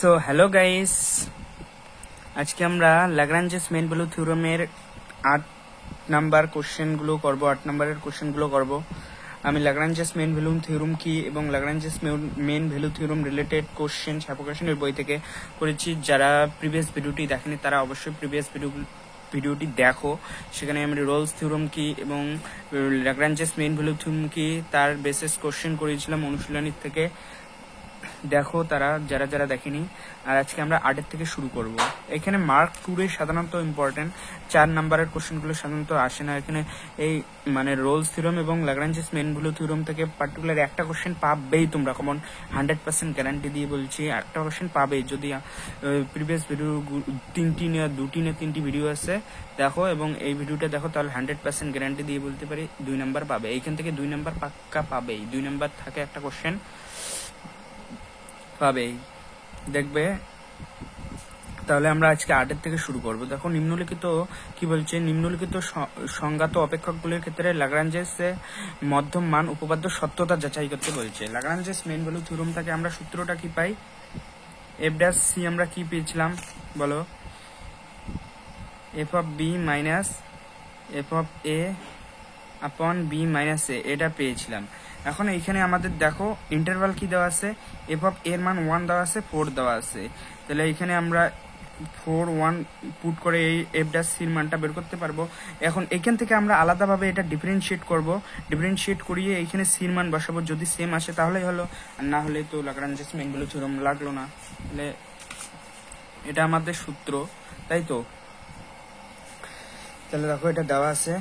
So hello guys, আজকে আমরা Lagrange's mean value থিওরেমের 8 নাম্বার কোশ্চেনগুলো করব। 8 নাম্বারের কোশ্চেনগুলো করব। আমি ল্যাগ্রাঞ্জেস মেইন ভ্যালু থিওরেম কি এবং Lagrange's mean value theorem related question সাপোকেশনের বই থেকে করেছি। যারা প্রিভিয়াস ভিডিওটি দেখেনি তারা অবশ্যই প্রিভিয়াস ভিডিওটি দেখো। সেখানে আমি রোলস থিওরেম কি এবং ল্যাগ্রাঞ্জেস মেইন ভ্যালু থিওরেম কি তার বেসিস কোশ্চেন করেছিলাম অনুশীলনীর থেকে। দেখো তারা যারা দেখেনি। আর আজকে আমরা 8 থেকে শুরু করব। এখানে মার্ক 2 এর সাধারণত ইম্পর্টেন্ট 4 নাম্বারের কোশ্চেনগুলো সাধারণত আসে না। এখানে এই মানে রোলস থিওরেম এবং ল্যাগ্রাঞ্জেস মেইন ভ্যালু থিওরেম থেকে পার্টিকুলার একটা কোশ্চেন পাবেই তোমরা, কমন 100% গ্যারান্টি দিয়ে বলছি একটা কোশ্চেন পাবেই। যদি প্রিভিয়াস ভিডিও দুটি না তিনটি ভিডিও আছে দেখো এবং এই ভিডিওটা দেখো, তাহলে 100% গ্যারান্টি দিয়ে বলতে পারি 2 নাম্বার পাবে। এইখান থেকে 2 নাম্বার পাক্কা পাবেই। 2 নাম্বার থাকে একটা কোশ্চেন পাবেই, দেখবে। তাহলে আমরা আজকে 8 থেকে শুরু করব। দেখো নিম্নলিখিত কি বলছে, নিম্নলিখিত সংজ্ঞাত অপেক্ষকগুলির ক্ষেত্রে ল্যাগ্রাঞ্জেস মধ্যম মান উপপাদ্য সত্যতা যাচাই করতে বলছে। ল্যাগ্রাঞ্জেস মেইন ভ্যালু থিওরেম থেকে আমরা সূত্রটা কি পাই, এফ ড্যাশ সি আমরা কি পেয়েছিলাম বলো, F of B minus F of A upon B minus এ, এটা পেয়েছিলাম। এখন এইখানে আমাদের দেখো ইন্টারভাল কি দেওয়া আছে, এফ অফ এর মান 1 দেওয়া আছে, 4 দেওয়া আছে। তাহলে এইখানে আমরা 4 1 পুট করে এই এফ ড্যাশ সির মানটা বের করতে পারবো। এখন এখান থেকে আমরা আলাদাভাবে এটা ডিফারেন্সিয়েট করব। ডিফারেন্সিয়েট করিয়ে এইখানে সির মান বসাবো। যদি সেম আসে তাহলেই হলো, আর না হলে তো ল্যাগ্রাঞ্জেস মেইন ভ্যালু থিওরেম লাগলো না। তাহলে এটা আমাদের সূত্র, তাই তো। তাহলে দেখো এটা দেওয়া আছে।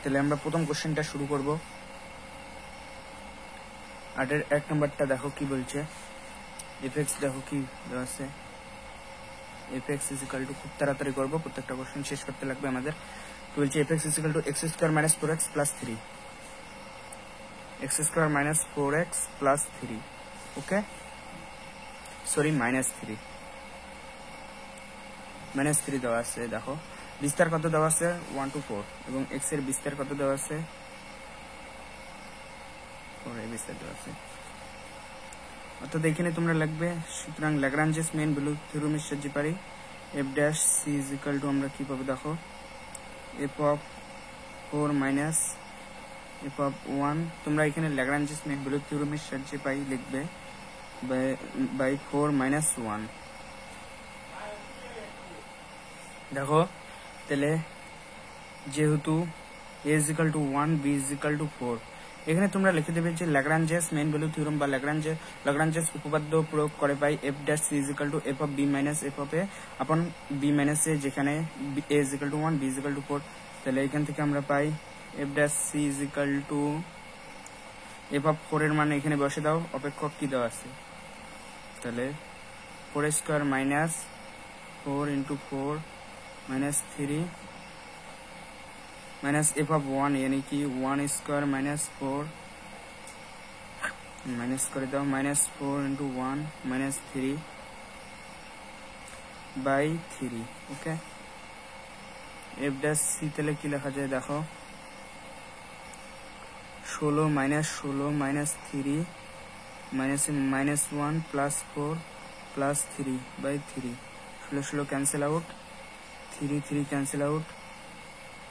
তাহলে আমরা প্রথম কোশ্চেনটা শুরু করব। 8 1 নাম্বারটা দেখো কি বলছে, এফএক্স দেখো কি দেওয়া আছে, এফএক্স ইজ ইকুয়াল টু, খুব তাড়াতাড়ি করব, প্রত্যেকটা কোশ্চেন শেষ করতে লাগবে আমাদের। তো বলছে FX is equal two x square minus 4x plus 3, x square minus 4x plus 3, okay sorry minus 3 দেওয়া আছে। দেখো বিস্তার কত দেওয়া আছে 1 to 4 এবং এক্স এর বিস্তার কত দেওয়া আছে 4 এর বিস্তার দেওয়া আছে। অর্থাৎ এখানে তোমরা লিখবে, সুতরাং ল্যাগ্রাঞ্জেস মেইন ভ্যালু থিওরেমের সাহায্যে পারি f dash C is equal to, আমরা কি পাবো দেখো, f of 4 minus F of 1। তোমরা এখানে ল্যাগ্রাঞ্জেস মেইন ভ্যালু থিওরেমের সাহায্যে পাই লিখবে বাই 4 মাইনাস 1। দেখো তাহলে যেহেতু A is equal to 1 B is equal to 4, এখানে তোমরা লিখে দেবে যে ল্যাগ্রাঞ্জেস মেইন ভ্যালু থিওরেম বা ল্যাগ্রাঞ্জেস উপপাদ্য প্রয়োগ করে পাই F dash C is equal to F of B minus F of A upon B minus A, যেখানে A is equal to 1 B is equal to 4। তাহলে এখান থেকে আমরা পাই F dash C is equal to F of 4 এর মান এখানে বসে দাও, অপেক্ষক কি দেওয়া আছে, তাহলে 4 square minus 4 into 4 minus 3 minus F of 1 यानी कि 1 स्क्वायर माइनस 4 माइनस कर दो, minus 4 into 1 minus 3 by 3, okay. F dash C तेले की लिखा जाए देखो 16 minus 3 minus 1 plus 4 plus 3 by 3, 16 cancel out, 3 cancel out.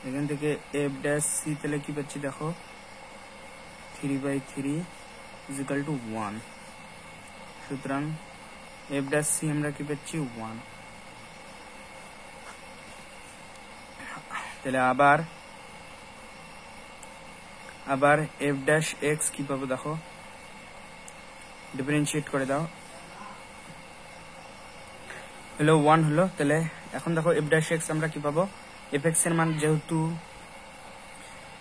এখান থেকে এফ ড্যাশ সি তাহলে কি পাচ্ছি দেখো 3/3 ইজ ইকুয়াল টু 1। সুতরাং এফ ড্যাশ সি আমরা কি পাচ্ছি 1। তাহলে আবার এফ ড্যাশ এক্স কি পাবো দেখো, ডিফারেন্সিয়েট করে দাও, হলো 1 হলো। তাহলে এখন দেখো এফ ড্যাশ এক্স আমরা কি পাবো, এফ এক্স এর মান যেহেতু,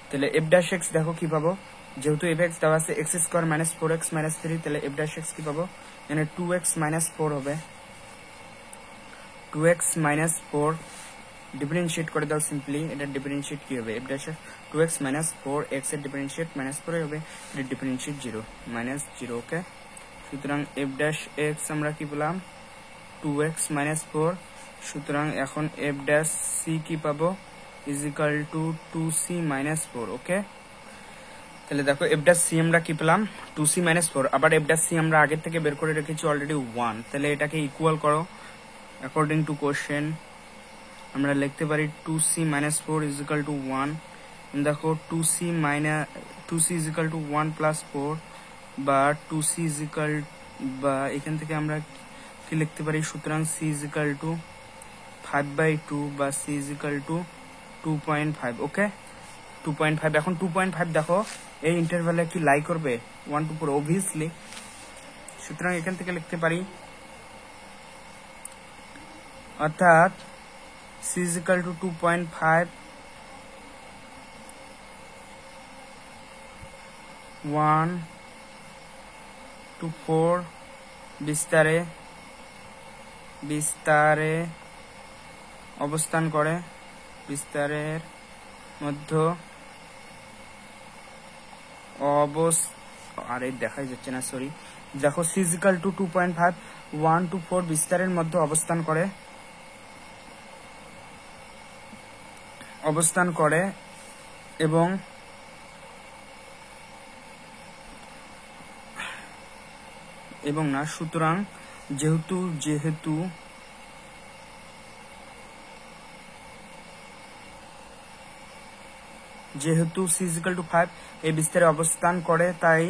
তাহলে এফ ড্যাশ এক্স দেখো কি পাবো, যেহেতু এফ এক্স দেওয়া আছে x square minus 4x minus 3, তাহলে এফ ড্যাশ এক্স কি পাবো, মানে 2x মাইনাস 4 হবে, 2x মাইনাস 4 ডিফারেন্সিয়েট করে দাও সিম্পলি। এটা ডিফারেন্সিয়েট কি হবে, F dash 2x minus 4 x এর ডিফারেন্সিয়েট মাইনাস 4 হবে, এটা ডিফারেন্সিয়েট 0 মাইনাস 0, ওকে। সুতরাং এফ ড্যাশ এক্স আমরা কি পেলাম 2x মাইনাস 4। সুতরাং এখন এফ ড্যাশ সি কি পাবো is equal two 2c minus 4, ওকে। তাহলে দেখো এফ ড্যাশ সি আমরা কি পেলাম 2c - 4, আবার এফ ড্যাশ সি আমরা আগে থেকে বের করে রেখেছি অলরেডি 1, তাহলে এটাকে ইকুয়াল করো অ্যাকর্ডিং টু কোশ্চেন আমরা লিখতে পারি 2c - 4 = 1। দেখো 2c = 1 + 4 বা 2c বা এখান থেকে আমরা কি লিখতে পারি, সুতরাং c = 5/2 বা c = 2.5। ওকে 2.5। এখন 2.5 দেখো এই ইন্টারভ্যালে কি লাই করবে 1 to 4 অবভিয়াসলি, সুতরাং এখান থেকে লিখতে পারি অর্থাৎ c = 2.5 1 to 4 বিস্তারে অবস্থান করে, বিস্তারের মধ্যে আরে দেখাই যাচ্ছে না, সরি। দেখো c = 2.5 1 to 4 বিস্তারের মধ্যে অবস্থান করে এবং না, সুতরাং যেহেতু c = 5 এই বিস্তারে অবস্থান করে, তাই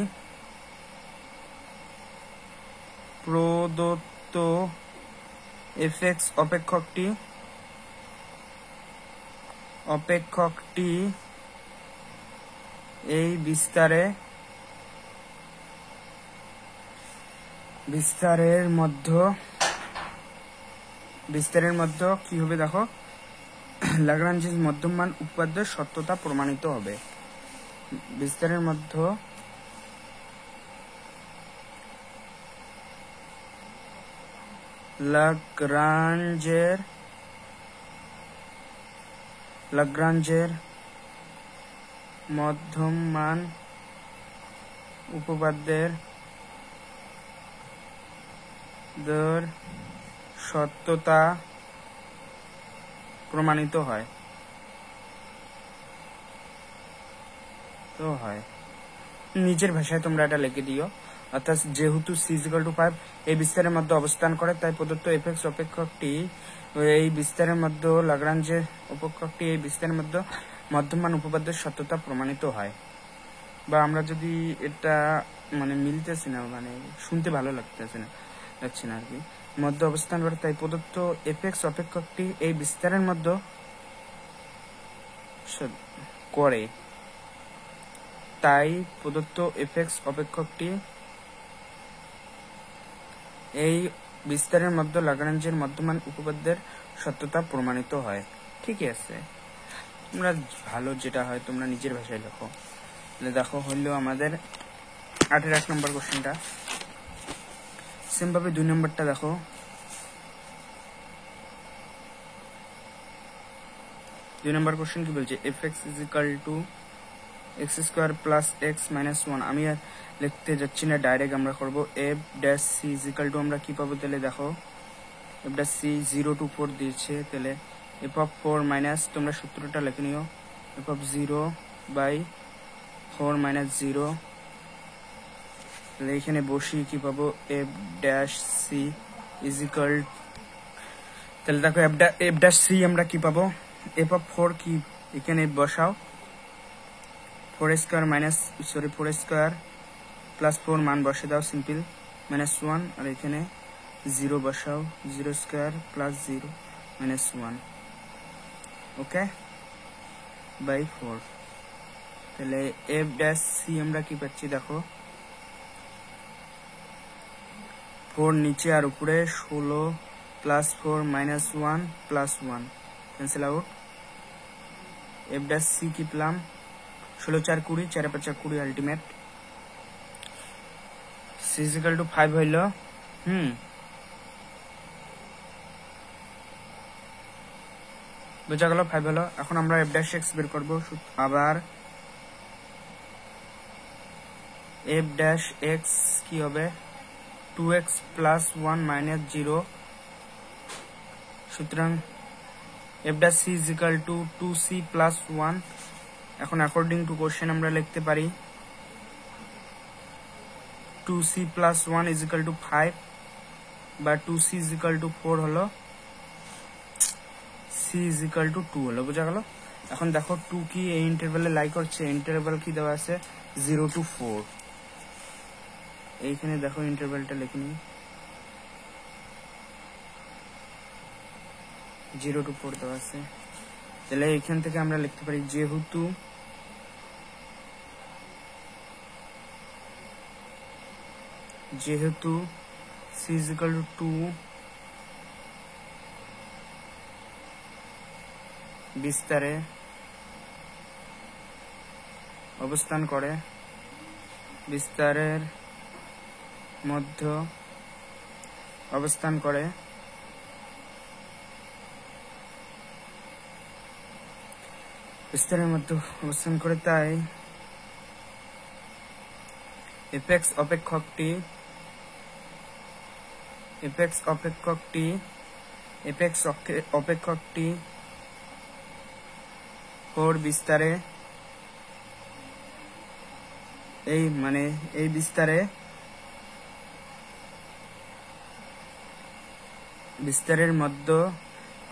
প্রদত্ত fx অপেক্ষকটি এই বিস্তারের মধ্যে কি হবে দেখো ল্যাগ্রাঞ্জের মধ্যমান উপপাদ্যের সত্যতা প্রমাণিত হবে। বিস্তারের মধ্যে ল্যাগ্রাঞ্জের মধ্যমান উপপাদ্যের সত্যতা প্রমাণিত হয়। নিজের ভাষায় তোমরা এটা লিখে দিও, অর্থাৎ যেহেতু c = 5 এই বিস্তারের মধ্যে অবস্থান করে, তাই প্রদত্ত fx অপেক্ষকটি এই বিস্তারের মধ্যে ল্যাগ্রাঞ্জের অপেক্ষকটি এই বিস্তারের মধ্যে মধ্যমান উপপাদ্যের সত্যতা প্রমাণিত হয়। বা আমরা যদি এটা মিলতেছে না, শুনতে ভালো লাগছে না আর কি, মধ্যে অবস্থান করে, তাই প্রদত্ত fx অপেক্ষকটি এই বিস্তারের মধ্যে করে, তাই প্রদত্ত fx অপেক্ষকটি এই বিস্তারের মধ্যে ল্যাগ্রাঞ্জের মধ্যমান উপপাদ্যের সত্যতা প্রমাণিত হয়। ঠিক আছে, তোমরা ভালো যেটা হয় তোমরা নিজের ভাষায় লেখো। দেখো হইলো আমাদের 8 নম্বর কোশ্চেনটা। সেম ভাবে 2 নম্বরটা দেখো। 2 নম্বর কোশ্চেন কি বলছে, fx = x² + x - 1। আমি আর লিখতে যাচ্ছি না, ডাইরেক্ট আমরা করব। f ড্যাশ c = আমরা কি পাবো, তাহলে দেখো f ড্যাশ c 0 to 4 দিয়েছে, তাহলে f(4) - তোমরা সূত্রটা লিখে নিও, f(0/4 - 0)। তাহলে এখানে বসি কি পাবো, f ড্যাশ c = তাহলে দেখো f ড্যাশ c আমরা কি পাবো, f(4) কি এখানে বসাও, 4² + 4 মান বসে দাও, সিম্পল -1, আর এখানে 0 বসাও, 0² + 0 -1, ওকে বাই 4। তাহলে f ড্যাশ c আমরা কি পাচ্ছি দেখো, 4 নিচে আর উপরে 16 + 4 -1 + 1 cancel out. f dash c কি পেলাম, 16 4 20, 4 5 20 আলটিমেট। c = 5 হইল, বোঝা গেল 5 হলো। এখন আমরা f ড্যাশ x বের করব, আবার f ড্যাশ x কি হবে, 2x + 1 - 0, সুতরাং f ড্যাশ c = 2c + 1। এখন অ্যাকর্ডিং টু কোশ্চেন আমরা লিখতে পারি 2c plus 1 is equal to 5 বা 2c ইজ ইকাল টু 4 হলো, c ইজ ইকাল টু 2 হলো। বোঝা গেল? এখন দেখো 2 কি এই ইন্টারভ্যালে লাই করছে, ইন্টারভ্যাল কি দেওয়া আছে 0 to 4। এইখানে দেখো ইন্টারভ্যালটা লিখে নিই, 0 to 4 দেওয়া আছে। তাহলে এখান থেকে আমরা লিখতে পারি যেহেতু c is equal to 2 বিস্তারে অবস্থান করে, বিস্তারের মধ্যে অবস্থান করে, বিস্তারের মধ্যে অবস্থান করে, তাই এপেক্স অপেক্ষকটি ওর বিস্তারে, এই বিস্তারের মধ্যে,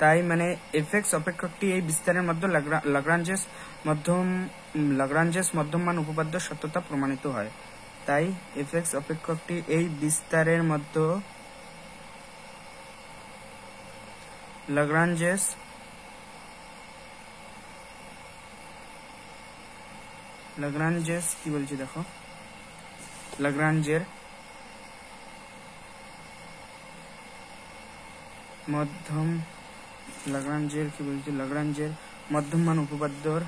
তাই মানে এফএক্স অপেক্ষকটি এই বিস্তারের মধ্যে লাগরাঞ্জেস মধ্যমান উপপাদ্য সত্যতা প্রমাণিত হয়। তাই এফএক্স অপেক্ষকটি এই বিস্তারের মধ্যে লাগরাঞ্জেস কি বলছি দেখো, লাগরাঞ্জের মধ্যমান উপপাদ্যর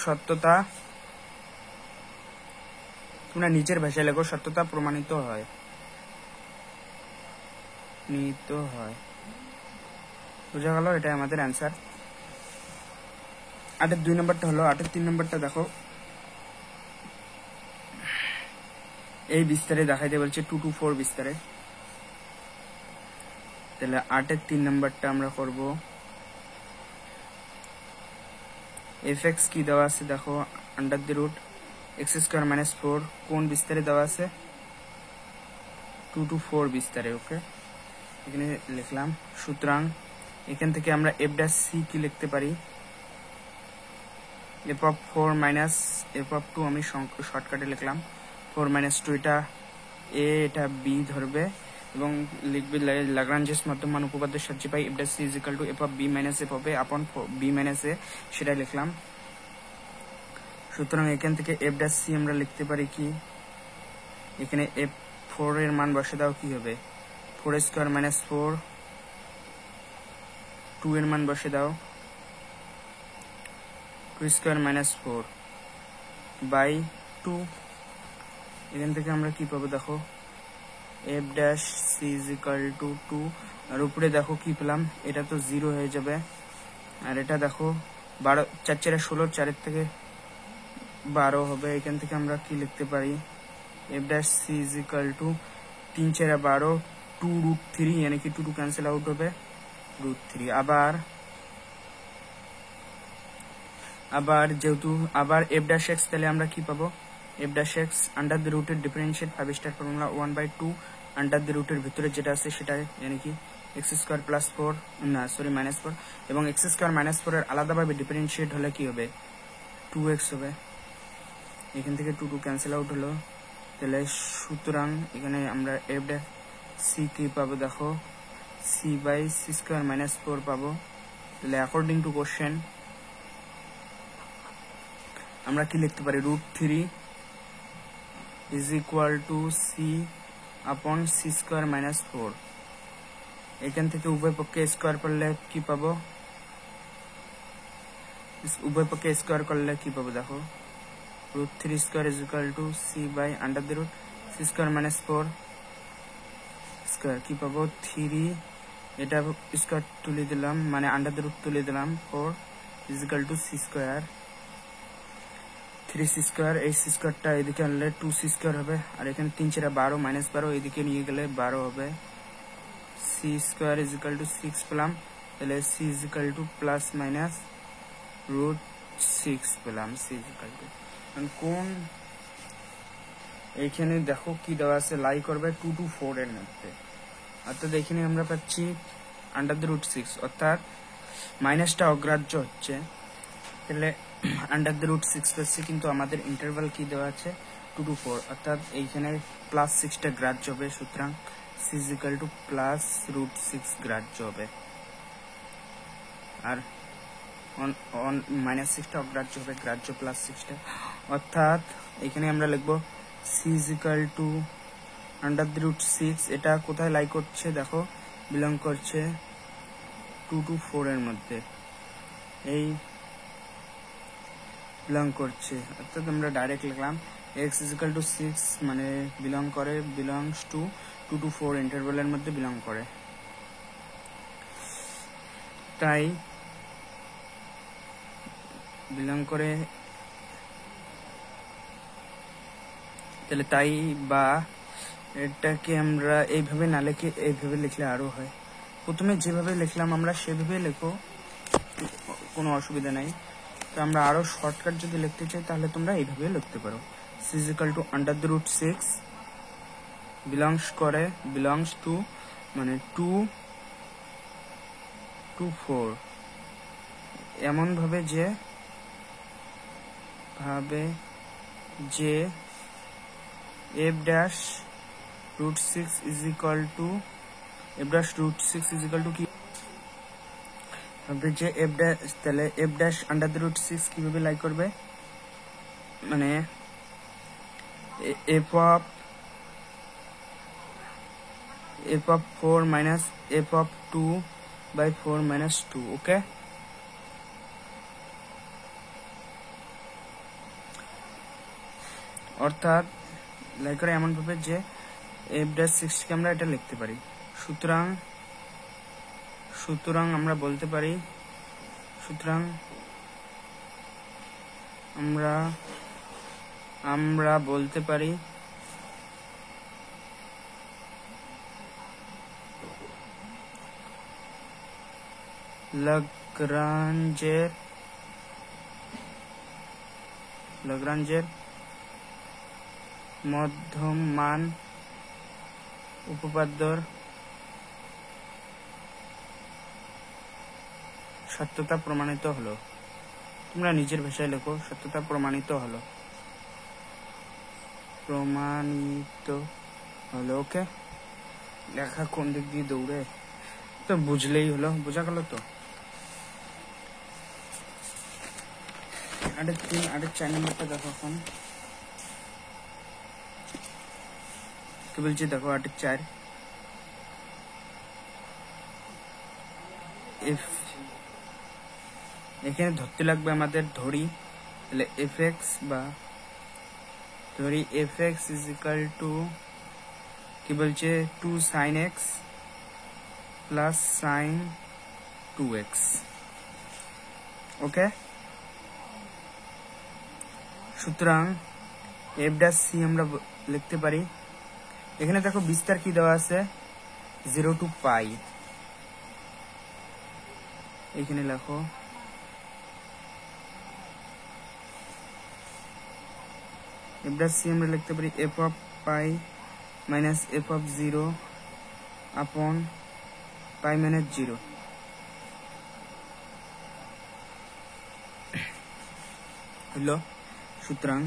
সত্যতা, তোমরা নিচের ভাষায় লেখো, সত্যতা প্রমাণিত হয়। বোঝা গেল? এটা আমাদের অ্যান্সার। 8-এর 2 নম্বরটা হলো, 8-এর 3 নম্বরটা দেখো, এই বিস্তারে দেখাইতে বলছে 2 to 4 বিস্তারে। তাহলে 8-এর 3 নম্বরটা আমরা করব। এফএক্স কি দেওয়া আছে দেখো, আন্ডার দি রুট x² - 4 কোন বিস্তারে দেওয়া আছে, 2 to 4 বিস্তারে। ওকে, এখানে লিখলাম। সুতরাং এখান থেকে আমরা f' c কি লিখতে পারি, f(4 - f(2) আমি শর্টকাটে লিখলাম 4 - 2, এটা a এটা b ধরবে এবং লিখবে লাগরাঞ্জেস মধ্যমান উপপাদ্যের সাহায্যে পাই f' c is equal to f(b - f (a) upon b - a, সেটা লিখলাম। সুতরাং এখান থেকে f' c আমরা লিখতে পারি কি, এখানে f4 এর মান বসে দাও, কি হবে 4² - 4, 2 এর মান বসে দাও 2² - 4 বাই 2। এখান থেকে আমরা কি পাবো দেখো, f' c is equal to 2, আর উপরে দেখো কি পেলাম, এটা তো 0 হয়ে যাবে, আর এটা দেখো 12, 4 × 4 = 16, 4 থেকে 12 হবে। এখান থেকে আমরা কি লিখতে পারি, f' c is equal to 3 × 4 = 12, 2√3, यानी कि 2 कैंसिल आउट হবে √3। আবার যেহেতু আবার f'(x) তাহলে আমরা কি পাবো, f'(x) আন্ডার দি রুটের ডিফারেন্সিয়েট 5 ফর্মুলা 1/2 আন্ডার দি রুটের ভিতরে যেটা আছে সেটা, यानी कि x² + 4 না সরি -4, এবং x² - 4 এর আলাদাভাবে ডিফারেন্সিয়েট হলে কি হবে 2x হবে। এখান থেকে 2 ক্যান্সেল আউট হলো। তাহলে সুতরাং এখানে আমরা f' c কি পাবো দেখো, c/c² - 4 পাবো। তাহলে অ্যাকর্ডিং টু কোশ্চেন আমরা কি লিখতে পারি, √3 is equal to c upon c² - 4। এখান থেকে উভয় পক্ষে স্কোয়ার করলে কি পাবো, দেখো √3² is equal to c by under the root c² - 4 square, কি পাবো 3, এটা স্কোয়ার তুলে দিলাম, মানে আন্ডার দ্য রুট তুলে দিলাম, 4 is equal to c², 3c², এই c²টা এদিকে আনলে 2c² হবে, আর এখানে 3 × 4 - 12, এদিকে নিয়ে গেলে 12 হবে। c² is equal to 6 পেলাম, তাহলে c is equal to +- √6 পেলাম c ইকুয়াল টু কোন এইখানে দেখো কি দেওয়া আছে লাই করবে 2 to 4 এর মধ্যে অর্থাৎ এখানে আমরা পাচ্ছি √6 অর্থাৎ মাইনাসটা অগ্রাহ্য হচ্ছে তাহলে √6 পাচ্ছি কিন্তু আমাদের ইন্টারভাল কি দেওয়া আছে 2 to 4 অর্থাৎ এইখানে +6টা গ্রাহ্য হবে সুতরাং c ইকুয়াল টু +√6 গ্রাহ্য হবে আর -6টা অগ্রাহ্য হবে গ্রাহ্য +6টা অর্থাৎ এখানে আমরা লিখব c ইকুয়াল টু √6 এটা কোথায় লাই করছে দেখো বিলং করছে 2 to 4 এর মধ্যে এই বিলং করছে অর্থাৎ আমরা ডাইরেক্ট লিখলাম x ইকুয়াল টু 6 মানে বিলংস টু 2 to 4 ইন্টারভ্যালের মধ্যে বিলং করে তাই বিলং করে তাহলে তাই বা এটাকে আমরা এইভাবে না লিখে এইভাবে লিখলে আরো হয় প্রথমে যেভাবে লিখলাম আমরা সেভাবে লেখো কোনো অসুবিধা নাই তো আমরা আরো শর্টকাট যদি লিখতে চাই তাহলে তোমরা এইভাবে লিখতে পারো c equal to √6 belongs to মানে 2 to 4 এমন ভাবে যে f'√6 ইজ ইকুয়াল টু কি হবে যে তাহলে f'√6 কিভাবে লাই করবে মানে f(4 minus f(2 by 4 minus 2) ওকে অর্থাৎ লাই করে এমন ভাবে যে f'6 কে আমরা এটা লিখতে পারি সুতরাং আমরা বলতে পারি লাগরাঞ্জের মধ্যমান উপপাদ্যর সত্যতা প্রমাণিত হলো তোমরা নিজের ভাষায় লেখো সত্যতা প্রমাণিত হলো ওকে লেখা কোন দিক দিয়ে দৌড়ে তো বুঝলেই হলো বোঝা গেল তো আরেক 4 নম্বরটা দেখো এখন কি বলছি দেখো আরেক 4 এখানে ধরতে লাগবে আমাদের ধরি তাহলে fx ইজ ইকুয়াল টু কি বলছে 2 sin x plus sin 2x ওকে সুতরাং f' আমরা লিখতে পারি এখানে দেখো বিস্তার কি দেওয়া আছে 0 to π এখানে লেখো f' আমরা লিখতে পারি f(π minus f(0) upon π minus 0 হলো সুতরাং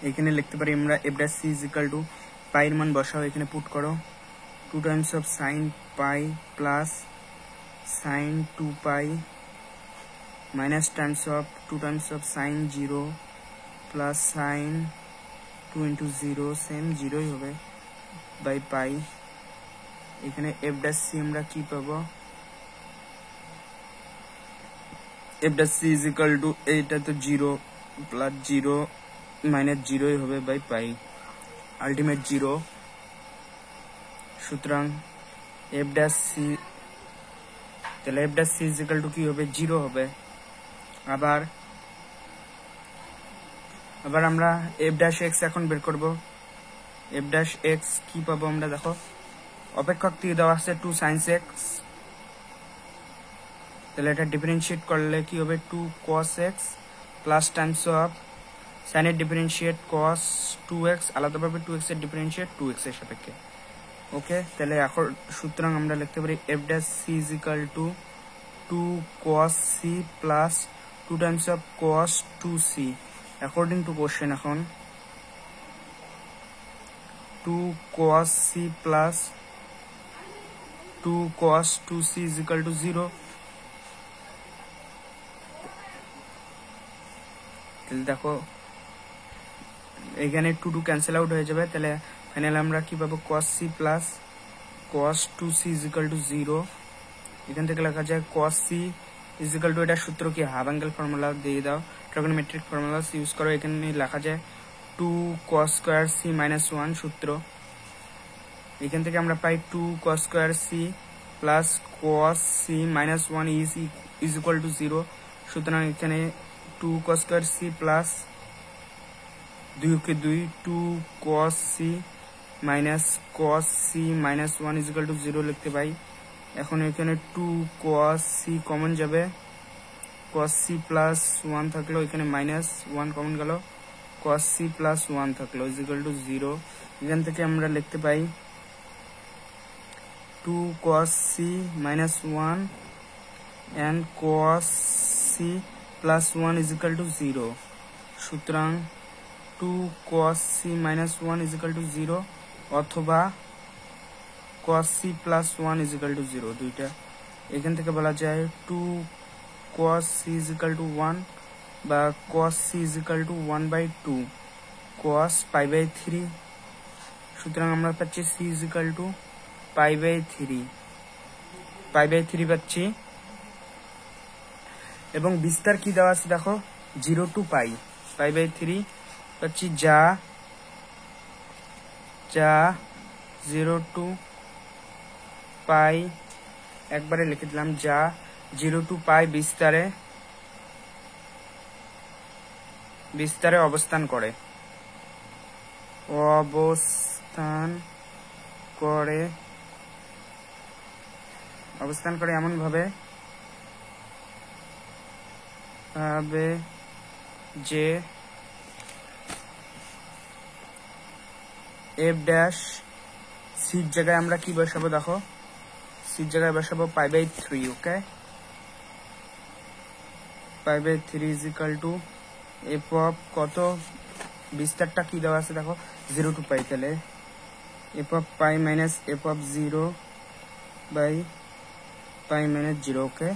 এখানে লিখতে পারি আমরা f' ইজ ইকুয়াল টু পাই এর মান বসাও এখানে পুট করো 2 times of sin π plus sin 2π minus times of 2 times of sin 0 plus sin 2 into 0 same 0 ই হবে by π এখানে f' আমরা কি পাবো f' is equal to এটা তো 0 plus 0 minus 0 ই হবে by π আলটিমেট 0 সুতরাং f' তাহলে f' is equal to কি হবে 0 হবে আবার আমরা f'(x) এখন বের করব f'(x) কি পাবো আমরা দেখো অপেক্ষক দিয়ে দেওয়া আছে 2 sin x তাহলে এটা ডিফারেন্সিয়েট করলে কি হবে 2 cos x plus Times of সাইনের ডিফারেন্সিয়েট কস 2x, আলাদাভাবে 2x এর ডিফারেন্সিয়েট 2x এর সাপেক্ষে। ওকে, তাহলে এখন সুতরাং আমরা লিখতে পারি f dash c is equal to 2 cos c plus 2 times of cos 2c according to question। এখন 2 cos c plus 2 cos 2c is equal to 0। তাহলে দেখো এখানে 2 2 ক্যান্সেল আউট হয়ে যাবে, তাহলে ফাইনালি আমরা কি পাবো cos c plus cos 2c is equal to 0। এখান থেকে লেখা যায় cos c is equal to, এটা সূত্র কি হাফ অ্যাঙ্গেল ফর্মুলা দিয়ে দাও, ট্রিগোনোমেট্রিক ফর্মুলা ইউজ করো। এখানে লেখা যায় 2 cos square c minus 1 সূত্র। এখান থেকে আমরা পাই 2 cos square c plus cos c minus 1 is equal to 0। সুতরাং এখানে 2 cos square c plus 2 K 2 2 cos c minus cos c minus 1 is equal to 0 লিখতে পাই। এখন এখানে 2 cos c কমন যাবে, cos c plus 1 থাকলো, এখানে minus 1 কমন গেল, cos c plus 1 থাকলো is equal to 0। এখান থেকে আমরা লিখতে পাই 2 cos c minus 1 and cos c plus 1 is equal to 0। সুতরাং 2 cos c minus 1 is equal to 0 অথবা cos c plus 1 is equal to 0, দুইটা। এখান থেকে বলা যায় 2 cos c is equal to 1 বা cos c is equal to 1/2 cos pi by 3। সুতরাং আমরা পাচ্ছি c is equal to pi by 3 পাচ্ছি। এবং বিস্তার কি দেওয়া আছে দেখো 0 to pi by 3 পাচ্ছি, যা 0 to pi একবারে লিখে দিলাম, যা 0 to pi বিস্তারে অবস্থান করে এমন ভাবে যে f dash c জায়গায় আমরা কি বসাবো দেখো, c জায়গায় বসাবো pi by 3। Okay, pi by 3 is equal to f of কত, বিস্তারটা কি দেওয়া আছে দেখো 0 to pi, তাহলে f of pi minus f of 0 by pi minus 0। ওকে,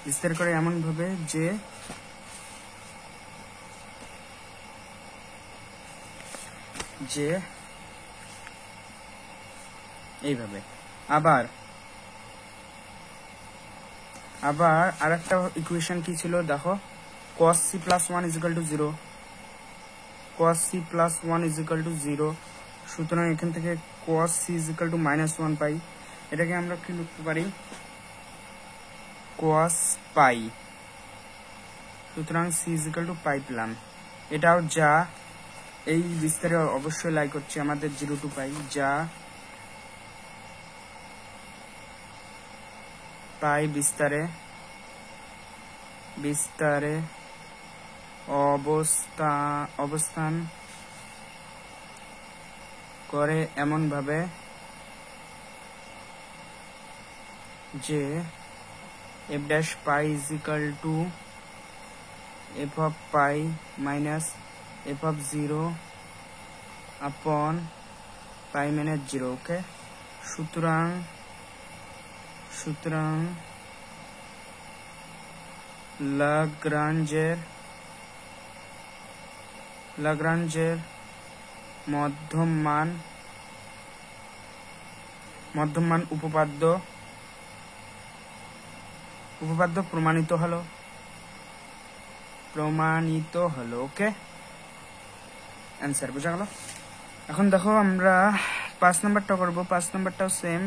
বিস্তার করে এমন ভাবে যে এইভাবে। আবার আরেকটা ইকুয়েশন কি ছিল দেখো, cos c plus 1 is equal to 0, cos c plus 1 is equal to 0। সুতরাং এখান থেকে cos c is equal to -1 পাই। এটাকে আমরা কি লিখতে পারি, cos pi। সুতরাং c is equal to pi পেলাম। এটাও যা এই বিস্তারে অবশ্যই লাই করছে আমাদের 0 to pi, যা পাই বিস্তারে অবস্থান করে এমন ভাবে যে f dash pi is equal to f of pi minus f of 0 upon pi minus 0। ওকে, সুতরাং লাগরাঞ্জের মধ্যমান উপপাদ্য প্রমাণিত হলো। ওকে, অ্যান্সার বোঝা গেল। এখন দেখো আমরা 5 নাম্বারটা করব। 5 নাম্বারটাও সেম,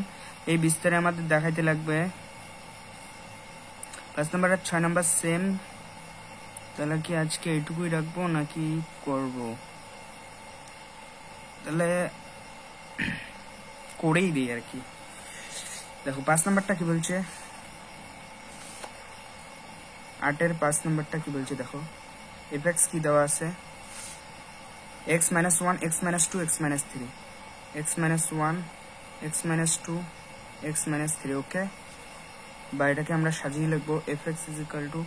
এই বিস্তারে আমাদের দেখাইতে লাগবে। 5 নাম্বার আর 6 নাম্বার সেম। তাহলে কি আজকে এইটুকুই রাখবো নাকি করব? তাহলে করেই দিই আর কি। দেখো 5 নাম্বারটা কি বলছে, 8 এর 5 নাম্বারটা কি বলছে দেখো, এফএক্স কি দেওয়া আছে, x - 1 x - 2 x - 3 x - 1 x - 2 x - 3 ওকে। বা এটাকে আমরা সাজিয়ে লিখবো fx =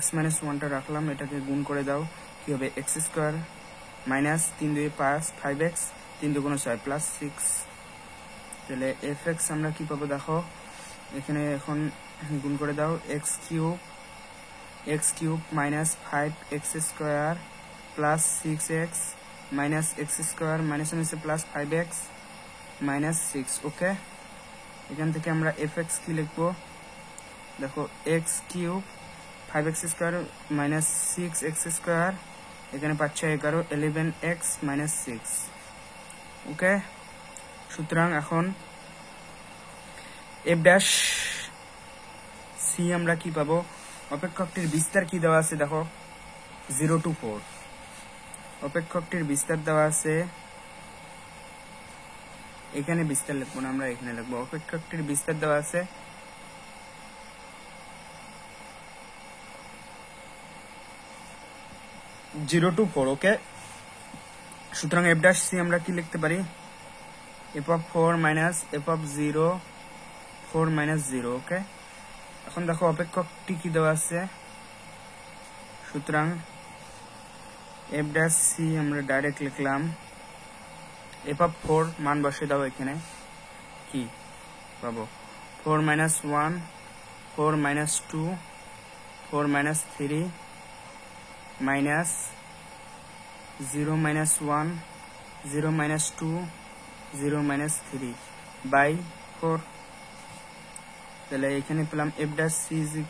x - 1টা রাখলাম, এটাকে গুণ করে দাও, কি হবে x² - 3 2 5 5x 3 2 6 প্লাস 6। তাহলে fx আমরা কি পাবো দেখো, এখানে এখন গুণ করে দাও, x cube minus 5x² plus 6x minus x² minus নিচে প্লাস 5x মাইনাস 6 ওকে। এখান থেকে আমরা fx কি লিখবো দেখো, x cube 5x² minus 6x², এখানে 5 6 11 11x মাইনাস 6 ওকে। সুতরাং এখন f ড্যাশ সি আমরা কি পাবো, অপেক্ষকটির বিস্তার কি দেওয়া আছে দেখো 0 to 4, অপেক্ষকটির বিস্তার দেওয়া আছে, এখানে বিস্তার লিখবো না, আমরা এখানে লিখবো অপেক্ষকটির বিস্তার দেওয়া আছে 0 to 4 ওকে। সুতরাং f ড্যাশ সি আমরা কি লিখতে পারি, f(4 - f(0) 4 - 0 ওকে। এখন দেখো অপেক্ষকটি কি দেওয়া আছে, সুতরাং f ড্যাশ সি আমরা ডাইরেক্ট লিখলাম, f(4) মান বসিয়ে দাও, এখানে কি পাবো 4 - 1 4 - 2 4 - 3 মাইনাস 0 - 1 0 - 2 0 - 3 বাই 4। তাহলে এখানে পেলাম f ড্যাশ সি =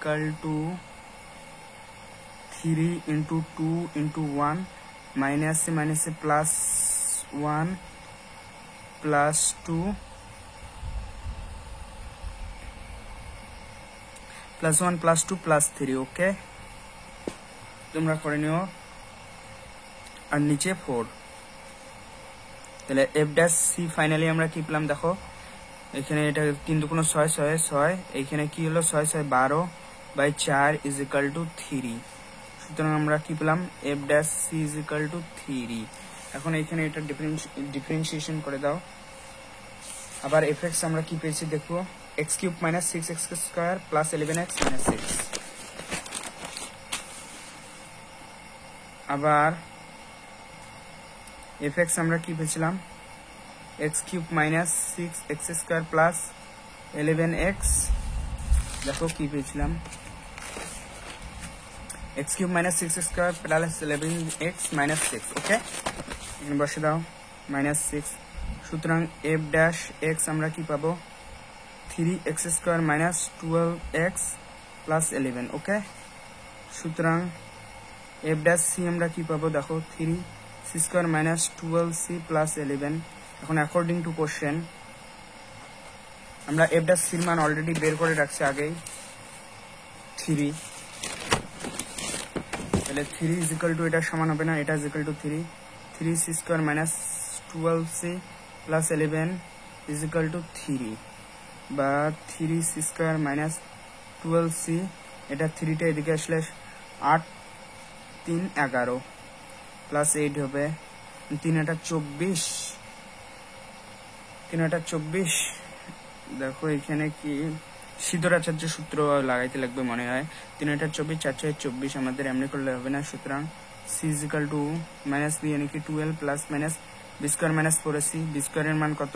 3 × 2 × 1 মাইনাস মাইনাসে plus 1 plus 2 plus 1 plus 2 plus 3 ওকে। তোমরা করে নিও, আর নিচে 4। তাহলে f ড্যাশ সি ফাইনালি আমরা কি পেলাম দেখো, এখানে এটা 3 2 6 6 6, এখানে কি হলো 6 6 12 বাই 4 = 3। সুতরাং আমরা কি পেলাম f ড্যাশ সি = 3। এখন এখানে এটা ডিফারেন্সিয়েশন করে দাও, আবার fx আমরা কি পেয়েছি দেখো, x³ - 6x² প্লাস 11x - 6। আবার fx আমরা কি পেয়েছিলাম, x³ - 6x² প্লাস 11x, দেখো কি পেয়েছিলাম x³ - 6x² plus 11x minus 6 ওকে। এখানে বসে দাও মাইনাস 6। সুতরাং f ড্যাশ x আমরা কি পাবো, 3x² মাইনাস 12x প্লাস 11 ওকে। সুতরাং f ড্যাশ সি আমরা কি পাবো দেখো, 3c² মাইনাস 12c প্লাস 11। এখন অ্যাকর্ডিং টু কোশ্চেন আমরা f ড্যাশ সির মান অলরেডি বের করে রাখছি আগেই 3, তাহলে 3 = এটা সমান হবে না, এটা = 3, 3c² মাইনাস 12c প্লাস 11 = 3, বা 3c² মাইনাস 12c, এটা 3টা এদিকে আসলে 8 3 11 প্লাস 8 হবে 3 8 24, 3 8 24। দেখো এখানে কি সিদ্ধরাচার্য সূত্র লাগাইতে লাগবে মনে হয়, 3 8 24 4 6 24, আমাদের এমনি করলে হবে না। সুতরাং c = মাইনাস b মানে কি 12 plus minus b² minus 4ac, b² এর মান কত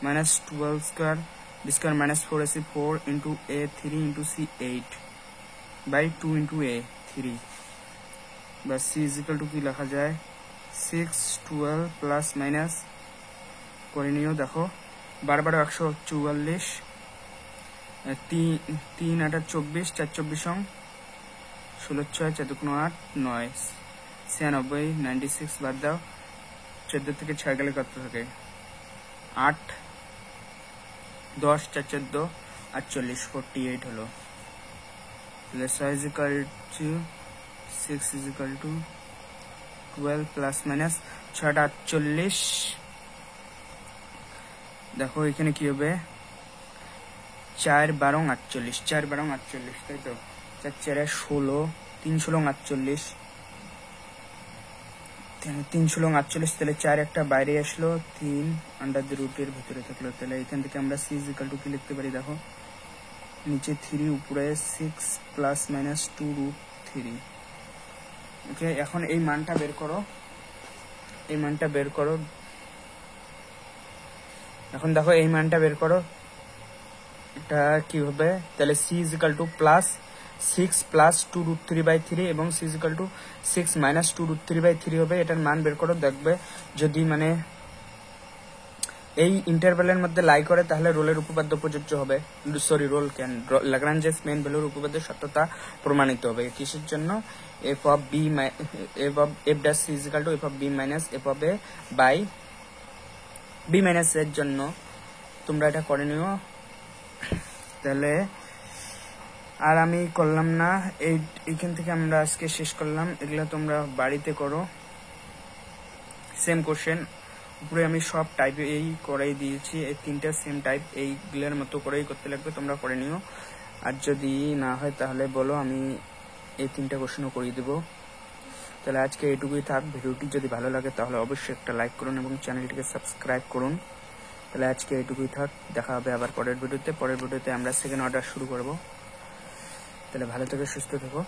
minus 12² b² minus 4ac 4 × a 3 × c 8 by 2 × a 3, বা c = কি লেখা যায় 6 12 প্লাস মাইনাস করে নিও, দেখো 12 12 144, 3 8 24 4 24 16 6 4 2 8 9 96 96 বাদ দাও, 14 থেকে 6 গেলে কত থাকে 8 10 4 14 48 48 হলো। তাহলে 6 = 12 প্লাস মাইনাস 6 48। দেখো এখানে কি হবে 4 12 48, 4 12 48 তাই তো, 4 4 16, 3 16 48, 3 16 48, তাহলে 4 একটা বাইরে আসলো, 3 আন্ডার দ্য রুটের ভিতরে থাকলো। তাহলে এখান থেকে আমরা c ইকুয়াল টু কি লিখতে পারি দেখো, নিচে 3 উপরে 6 প্লাস মাইনাস 2 রুট 3। ওকে, এখন এই মানটা বের করো, এই মানটা বের করো। এখন দেখো এই মানটা বের করো, এটা কি হবে, তাহলে c equal to plus 6 plus 2 root 3/3 এবং c equal to 6 minus 2 root 3/3 হবে। এটার মান বের করো, দেখবে যদি মানে এই ইন্টারভ্যালের মধ্যে লাই করে তাহলে রোলের উপপাদ্য প্রযোজ্য হবে। সরি, রোল কেন, ল্যাগ্রাঞ্জেস মেইন ভ্যালুর উপপাদ্যের সত্যতা প্রমাণিত হবে। কিসের জন্য, f of b f dash c is equal to f of b minus f of a by b minus এর জন্য তোমরা এটা করে নিও। তাহলে আর আমি করলাম না, এইখান থেকে আমরা আজকে শেষ করলাম। এগুলা তোমরা বাড়িতে করো, সেম কোশ্চেন উপরে আমি সব টাইপে এই করাই দিয়েছি, এই 3টা সেম টাইপ এইগুলোর মতো করেই করতে লাগবে, তোমরা করে নিও। আর যদি না হয় তাহলে বলো, আমি এই 3টা কোশ্চেনও করিয়ে দেবো। তাহলে আজকে এইটুকুই থাক। ভিডিওটি যদি ভালো লাগে তাহলে অবশ্যই একটা লাইক করুন এবং চ্যানেলটিকে সাবস্ক্রাইব করুন। তাহলে আজকে এইটুকুই থাক, দেখা হবে আবার পরের ভিডিওতে। পরের ভিডিওতে আমরা সেকেন্ড অর্ডার শুরু করব। তাহলে ভালো থেকে সুস্থ থেকো।